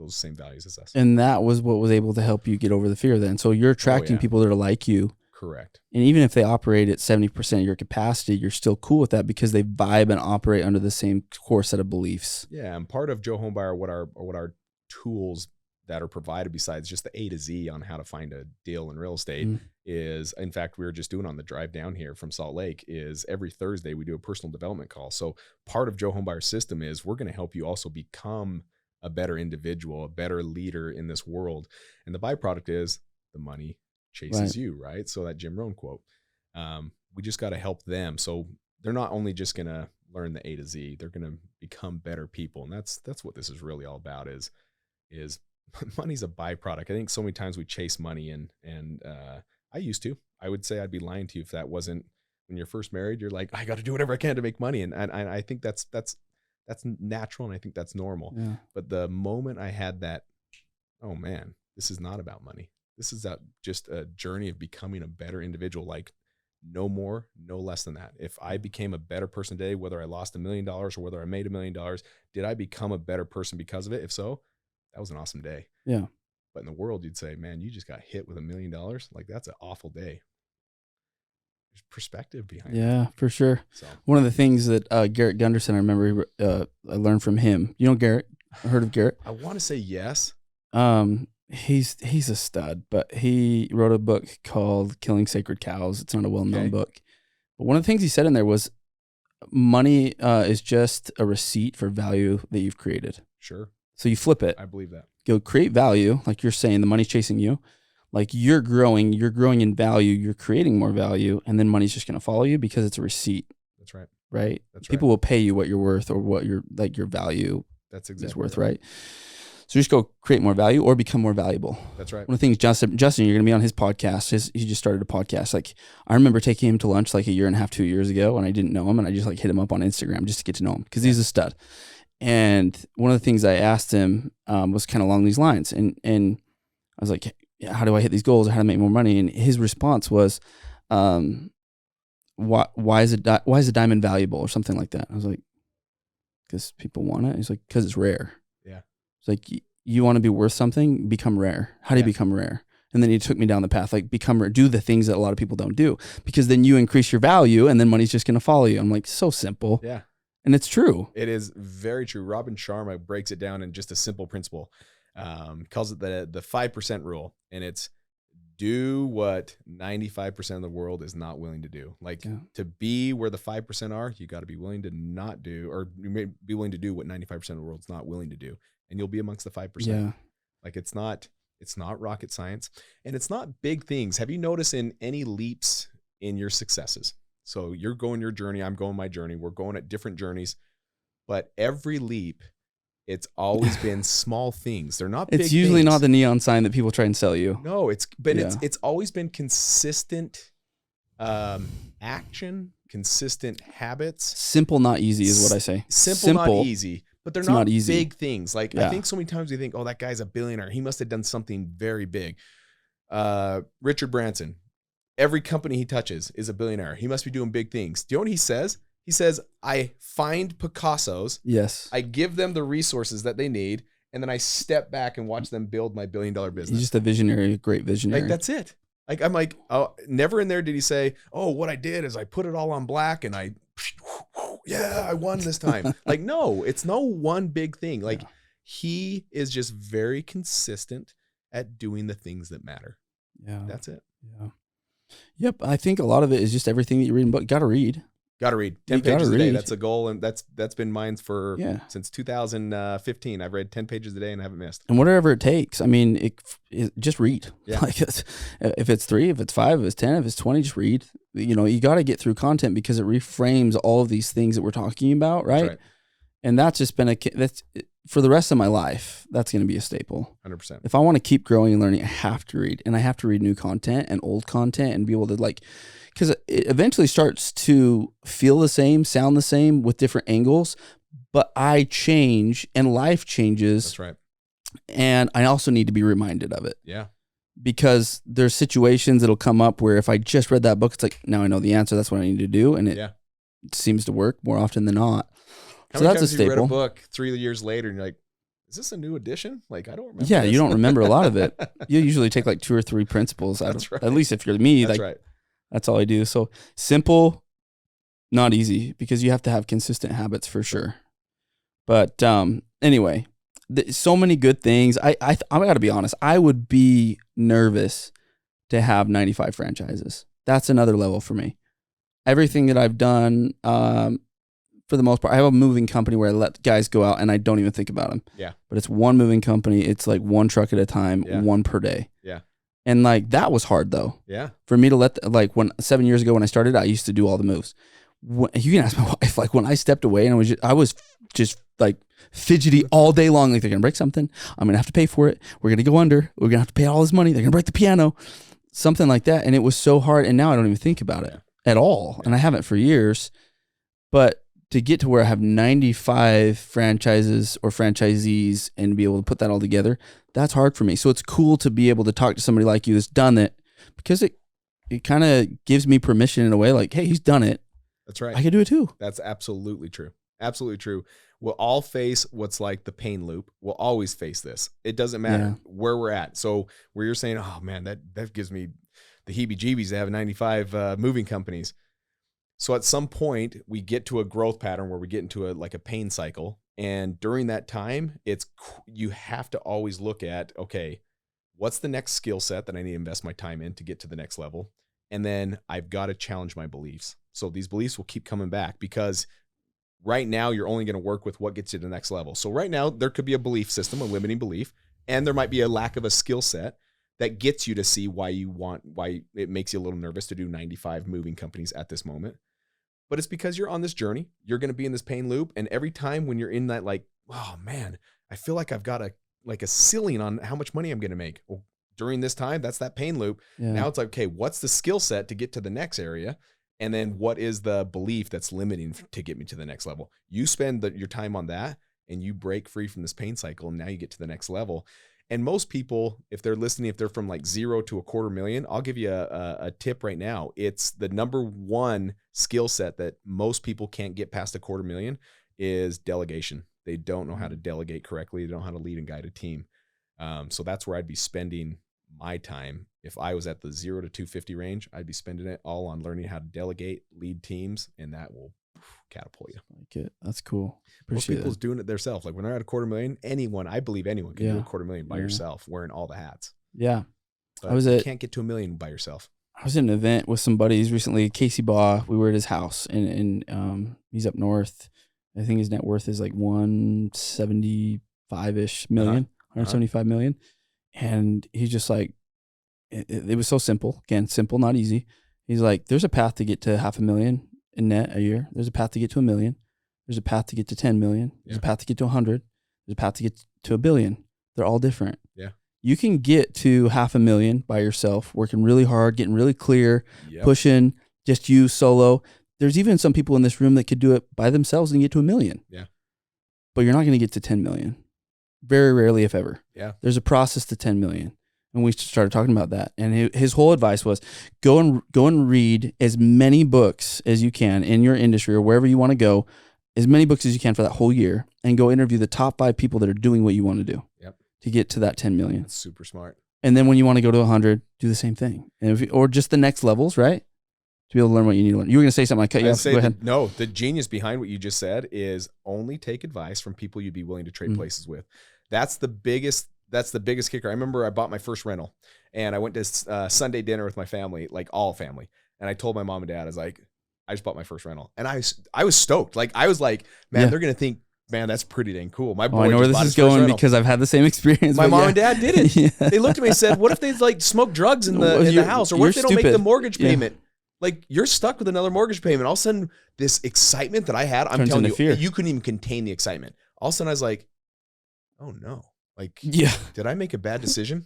S2: same values as us.
S1: And that was what was able to help you get over the fear then. So you're attracting people that are like you.
S2: Correct.
S1: And even if they operate at 70% of your capacity, you're still cool with that because they vibe and operate under the same core set of beliefs.
S2: Yeah. And part of Joe Homebuyer, what our tools that are provided besides just the A to Z on how to find a deal in real estate is, in fact, we were just doing on the drive down here from Salt Lake, is every Thursday we do a personal development call. So part of Joe Homebuyer's system is we're going to help you also become a better individual, a better leader in this world. And the byproduct is the money chases you, right? So that Jim Rohn quote, we just got to help them. So they're not only just going to learn the A to Z, they're going to become better people. And that's what this is really all about is money's a byproduct. I think so many times we chase money and I used to. I would say I'd be lying to you if that wasn't when you're first married. You're like, I got to do whatever I can to make money, and I think that's natural, and I think that's normal. Yeah. But the moment I had that, oh man, this is not about money. This is just a journey of becoming a better individual. Like no more, no less than that. If I became a better person today, whether I lost $1 million or whether I made $1 million, did I become a better person because of it? If so, that was an awesome day.
S1: Yeah.
S2: But in the world, you'd say, man, you just got hit with $1 million. Like that's an awful day. There's perspective behind it.
S1: Yeah, for sure.
S2: So.
S1: One of the things that Garrett Gunderson, I remember I learned from him. You know Garrett? Heard of Garrett?
S2: I want to say yes.
S1: He's a stud, but he wrote a book called Killing Sacred Cows. It's not a well-known book. But one of the things he said in there was money is just a receipt for value that you've created.
S2: Sure.
S1: So you flip it.
S2: I believe that.
S1: Go create value, like you're saying, the money's chasing you. Like you're growing in value, you're creating more value, and then money's just going to follow you because it's a receipt.
S2: That's right.
S1: Right?
S2: That's
S1: People
S2: right.
S1: will pay you what you're worth or what your value is worth, right? So just go create more value or become more valuable.
S2: That's right.
S1: One of the things, Justin, you're going to be on his podcast. He just started a podcast. Like I remember taking him to lunch like a year and a half, 2 years ago, and I didn't know him, and I just like hit him up on Instagram just to get to know him because he's a stud. And one of the things I asked him was kind of along these lines. And I was like, how do I hit these goals or how to make more money? And his response was, why is a diamond valuable or something like that? I was like, because people want it. He's like, because it's rare.
S2: Yeah.
S1: It's like, you want to be worth something, become rare. How do you become rare? And then he took me down the path, like become rare, do the things that a lot of people don't do, because then you increase your value and then money's just going to follow you. I'm like, so simple.
S2: Yeah.
S1: And it's true.
S2: It is very true. Robin Sharma breaks it down in just a simple principle. Calls it the 5% rule. And it's do what 95% of the world is not willing to do. Like to be where the 5% are, you got to be willing to not do, or you may be willing to do what 95% of the world's not willing to do. And you'll be amongst the 5%.
S1: Yeah.
S2: Like it's not rocket science, and it's not big things. Have you noticed in any leaps in your successes? So you're going your journey, I'm going my journey. We're going at different journeys, but every leap, it's always been small things. They're not big
S1: It's usually
S2: things.
S1: not the neon sign that people try and sell you.
S2: No, it's always been consistent action, consistent habits.
S1: Simple, not easy is what I say.
S2: Simple, not easy. But they're not
S1: easy.
S2: Big things. Like I think so many times we think, oh, that guy's a billionaire. He must have done something very big. Richard Branson, every company he touches is a billionaire. He must be doing big things. Do you know what he says? He says, I find Picassos.
S1: Yes.
S2: I give them the resources that they need. And then I step back and watch them build my $1 billion business.
S1: He's just a visionary, a great visionary.
S2: Like, that's it. Like, I'm like, oh, never in there did he say, oh, what I did is I put it all on black and I won this time. Like, no, it's no one big thing. Like he is just very consistent at doing the things that matter.
S1: Yeah.
S2: That's it.
S1: Yeah. Yep. I think a lot of it is just everything that you read in book. Got to read. 10
S2: pages a day. That's a goal. And that's been mine since 2015. I've read 10 pages a day and I haven't missed.
S1: And whatever it takes. I mean, it just read.
S2: Yeah.
S1: Like if it's 3, if it's 5, if it's 10, if it's 20, just read. You know, you got to get through content because it reframes all of these things that we're talking about. Right. And that's just been that's for the rest of my life. That's going to be a staple. 100%. If I want to keep growing and learning, I have to read, and I have to read new content and old content and be able to because it eventually starts to feel the same, sound the same with different angles, but I change and life changes.
S2: That's right.
S1: And I also need to be reminded of it.
S2: Yeah.
S1: Because there's situations that'll come up where if I just read that book, it's like, now I know the answer. That's what I need to do. And it seems to work more often than not.
S2: How many times have you read a book 3 years later and you're like, is this a new edition? Like, I don't remember.
S1: Yeah, you don't remember a lot of it. You usually take like 2 or 3 principles out of, at least if you're me,
S2: That's
S1: like
S2: right.
S1: That's all I do. So simple, not easy, because you have to have consistent habits for sure. But anyway, so many good things. I got to be honest. I would be nervous to have 95 franchises. That's another level for me. Everything that I've done, for the most part, I have a moving company where I let guys go out and I don't even think about them.
S2: Yeah.
S1: But it's one moving company. It's like one truck at a time, one per day.
S2: Yeah.
S1: And like that was hard though.
S2: Yeah.
S1: For me to like 7 years ago when I started, I used to do all the moves. You can ask my wife, like when I stepped away and I was just like fidgety all day long. Like they're going to break something. I'm going to have to pay for it. We're going to go under. We're going to have to pay all this money. They're going to break the piano, something like that. And it was so hard. And now I don't even think about it at all. And I haven't for years, but to get to where I have 95 franchises or franchisees and be able to put that all together, that's hard for me. So it's cool to be able to talk to somebody like you that's done it, because it kind of gives me permission in a way like, hey, he's done it.
S2: That's right.
S1: I can do it too.
S2: That's absolutely true. Absolutely true. We'll all face what's like the pain loop. We'll always face this. It doesn't matter where we're at. So where you're saying, oh man, that gives me the heebie-jeebies to have 95 moving companies. So at some point we get to a growth pattern where we get into a pain cycle. And during that time, you have to always look at, okay, what's the next skill set that I need to invest my time in to get to the next level? And then I've got to challenge my beliefs. So these beliefs will keep coming back, because right now you're only going to work with what gets you to the next level. So right now there could be a belief system, a limiting belief, and there might be a lack of a skill set that gets you to see why it makes you a little nervous to do 95 moving companies at this moment. But it's because you're on this journey. You're going to be in this pain loop. And every time when you're in that, like, oh man, I feel like I've got a ceiling on how much money I'm going to make. Well, during this time, that's that pain loop. Yeah. Now it's like, okay, what's the skill set to get to the next area? And then what is the belief that's limiting to get me to the next level? You spend your time on that and you break free from this pain cycle. And now you get to the next level. And most people, if they're listening, if they're from like 0 to $250,000, I'll give you a tip right now. It's the number one skill set that most people can't get past $250,000 is delegation. They don't know how to delegate correctly. They don't know how to lead and guide a team. So that's where I'd be spending my time. If I was at the 0 to 250 range, I'd be spending it all on learning how to delegate, lead teams, and that will catapult you.
S1: Like it. That's cool.
S2: Most people's doing it themselves. Like when they're at $250,000, I believe anyone can do $250,000 by yourself, wearing all the hats.
S1: Yeah.
S2: But you can't get to $1 million by yourself.
S1: I was at an event with some buddies recently, Casey Baugh. We were at his house, and he's up north. I think his net worth is like 175-ish million, 175 million. And he's just like, it was so simple. Again, simple, not easy. He's like, there's a path to get to $500,000 in net a year. There's a path to get to $1 million. There's a path to get to 10 million. There's a path to get to 100. There's a path to get to $1 billion. They're all different.
S2: Yeah.
S1: You can get to $500,000 by yourself, working really hard, getting really clear, pushing, just you solo. There's even some people in this room that could do it by themselves and get to $1 million.
S2: Yeah.
S1: But you're not going to get to 10 million. Very rarely, if ever.
S2: Yeah.
S1: There's a process to 10 million. And we started talking about that. And his whole advice was go and read as many books as you can in your industry or wherever you want to go, as many books as you can for that whole year, and go interview the top 5 people that are doing what you want to do to get to that 10 million.
S2: That's super smart.
S1: And then when you want to go to 100, do the same thing. And or just the next levels, right? To be able to learn what you need to learn. You were going to say something. I cut you off. Go ahead.
S2: No, the genius behind what you just said is only take advice from people you'd be willing to trade places with. That's the biggest kicker. I remember I bought my first rental and I went to Sunday dinner with my family, like all family. And I told my mom and dad, I was like, I just bought my first rental. And I was stoked. Like I was like, man, they're going to think, man, that's pretty dang cool. My boy,
S1: I know where this is going because I've had the same experience.
S2: My mom and dad did it. They looked at me and said, what if they like smoke drugs in the house? Or what if they don't make the mortgage payment? Like you're stuck with another mortgage payment. All of a sudden, this excitement that I had, I'm telling you, you couldn't even contain the excitement. All of a sudden I was like, oh no. Like, did I make a bad decision?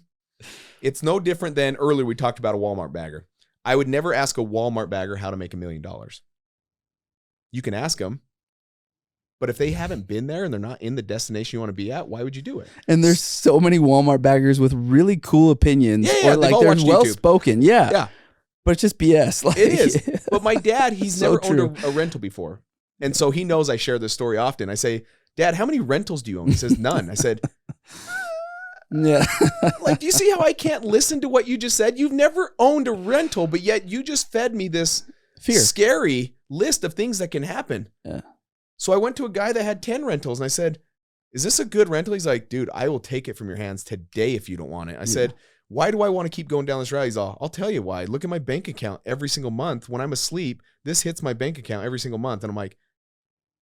S2: It's no different than earlier we talked about a Walmart bagger. I would never ask a Walmart bagger how to make $1 million. You can ask them, But if they haven't been there and they're not in the destination you want to be at, why would you do it?
S1: And there's so many Walmart baggers with really cool opinions.
S2: Yeah,
S1: or like they're well spoken. Yeah.
S2: Yeah.
S1: But it's just BS.
S2: Like, it is. But my dad, he's so never owned a rental before. And so he knows I share this story often. I say, Dad, how many rentals do you own? He says, none. I said,
S1: yeah.
S2: Like, do you see how I can't listen to what you just said? You've never owned a rental, but yet you just fed me this scary list of things that can happen.
S1: Yeah.
S2: So I went to a guy that had 10 rentals and I said, is this a good rental? He's like, dude, I will take it from your hands today if you don't want it. I said, why do I want to keep going down this route? He's all, I'll tell you why. Look at my bank account every single month. When I'm asleep, this hits my bank account every single month. And I'm like,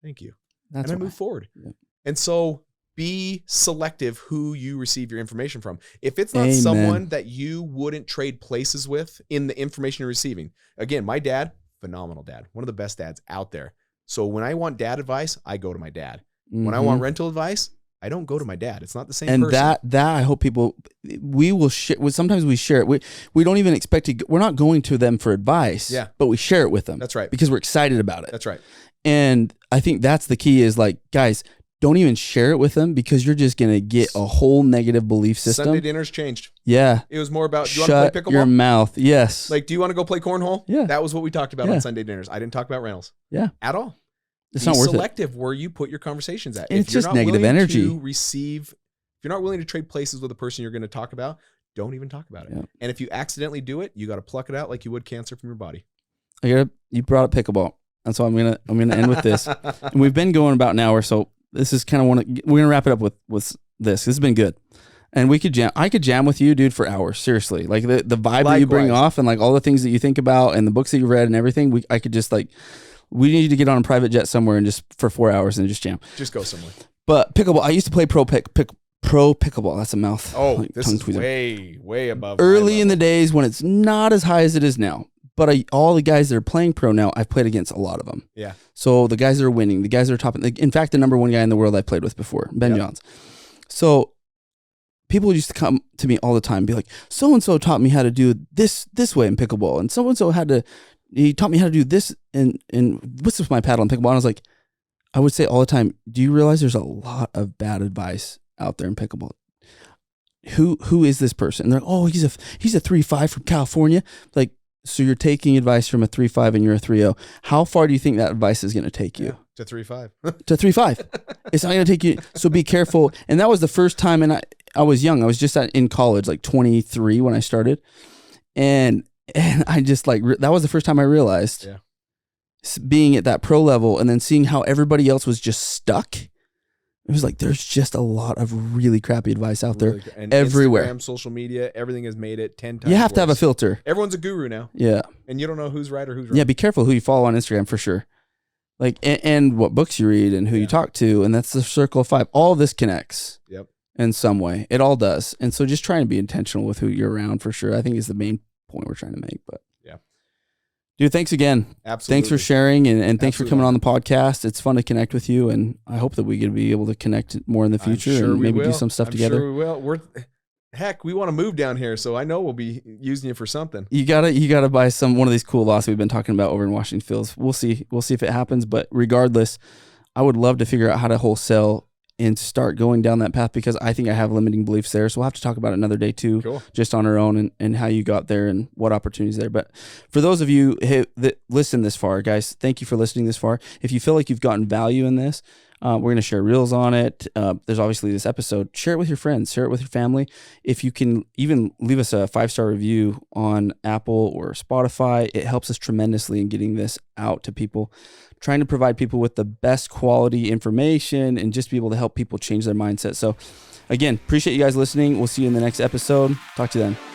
S2: thank you. And I move forward. Yeah. And so be selective who you receive your information from. If it's not someone that you wouldn't trade places with in the information you're receiving. Again, my dad, phenomenal dad. One of the best dads out there. So when I want dad advice, I go to my dad. When I want rental advice, I don't go to my dad. It's not the same person.
S1: And that I hope people, we will share. Sometimes we share it. We don't even expect to, we're not going to them for advice, but we share it with them.
S2: That's right.
S1: Because we're excited about it.
S2: That's right.
S1: And I think that's the key is like, guys, don't even share it with them because you're just going to get a whole negative belief system.
S2: Sunday dinners changed.
S1: Yeah.
S2: It was more about, do you want to play pickleball?
S1: Your mouth. Yes.
S2: Like, do you want to go play cornhole?
S1: Yeah.
S2: That was what we talked about on Sunday dinners. I didn't talk about rentals.
S1: Yeah.
S2: At all.
S1: It's not worth it.
S2: Be selective where you put your conversations at.
S1: It's just negative energy.
S2: If you're not willing to trade places with the person you're going to talk about, don't even talk about it. Yeah. And if you accidentally do it, you got to pluck it out like you would cancer from your body.
S1: You brought up pickleball. And so I'm gonna end with this. And we've been going about an hour, so this is kind of we're gonna wrap it up with this. This has been good. And we could jam. I could jam with you, dude, for hours. Seriously, like the vibe that you bring off, and like all the things that you think about, and the books that you read, and everything. I could just like, we need to get on a private jet somewhere and just for 4 hours and just jam.
S2: Just go somewhere.
S1: But pickleball, I used to play pro pickleball. That's a mouth.
S2: Oh, like this is way above.
S1: Early in the days when it's not as high as it is now. But all the guys that are playing pro now, I've played against a lot of them.
S2: Yeah.
S1: So the guys that are winning, the guys that are top, in fact, the number one guy in the world I played with before, Ben Johns. So people used to come to me all the time and be like, so-and-so taught me how to do this way in pickleball. And so-and-so he taught me how to do this and what's with my paddle in pickleball. And I was like, I would say all the time, do you realize there's a lot of bad advice out there in pickleball? Who is this person? And they're like, oh, he's a 3.5 from California. Like, so you're taking advice from a 3.5 and you're a 3.0. How far do you think that advice is going to take you?
S2: To 3.5.
S1: To 3.5. It's not going to take you. So be careful. And that was the first time, and I was young. I was just in college, like 23 when I started. And I just like, that was the first time I realized being at that pro level and then seeing how everybody else was just stuck. It was like, there's just a lot of really crappy advice out there
S2: and
S1: everywhere.
S2: Instagram, social media, everything has made it 10 times
S1: You have
S2: worse.
S1: to have a filter.
S2: Everyone's a guru now.
S1: Yeah.
S2: And you don't know who's right or who's wrong.
S1: Yeah, be careful who you follow on Instagram for sure. Like, and what books you read and who you talk to. And that's the circle of 5. All this connects in some way. It all does. And so just trying to be intentional with who you're around for sure, I think is the main point we're trying to make. But dude, thanks again.
S2: Absolutely.
S1: Thanks for sharing and thanks for coming on the podcast. It's fun to connect with you, and I hope that we can be able to connect more in the future and maybe do some stuff together.
S2: Sure we will. Heck, we want to move down here, so I know we'll be using you for something.
S1: You gotta buy one of these cool lots we've been talking about over in Washington Fields. We'll see if it happens, but regardless, I would love to figure out how to wholesale and start going down that path because I think I have limiting beliefs there. So we'll have to talk about it another day too, just on our own and how you got there and what opportunities there. But for those of you that listen this far, guys, thank you for listening this far. If you feel like you've gotten value in this, we're going to share reels on it. There's obviously this episode. Share it with your friends. Share it with your family. If you can even leave us a 5-star review on Apple or Spotify, it helps us tremendously in getting this out to people. Trying to provide people with the best quality information and just be able to help people change their mindset. So again, appreciate you guys listening. We'll see you in the next episode. Talk to you then.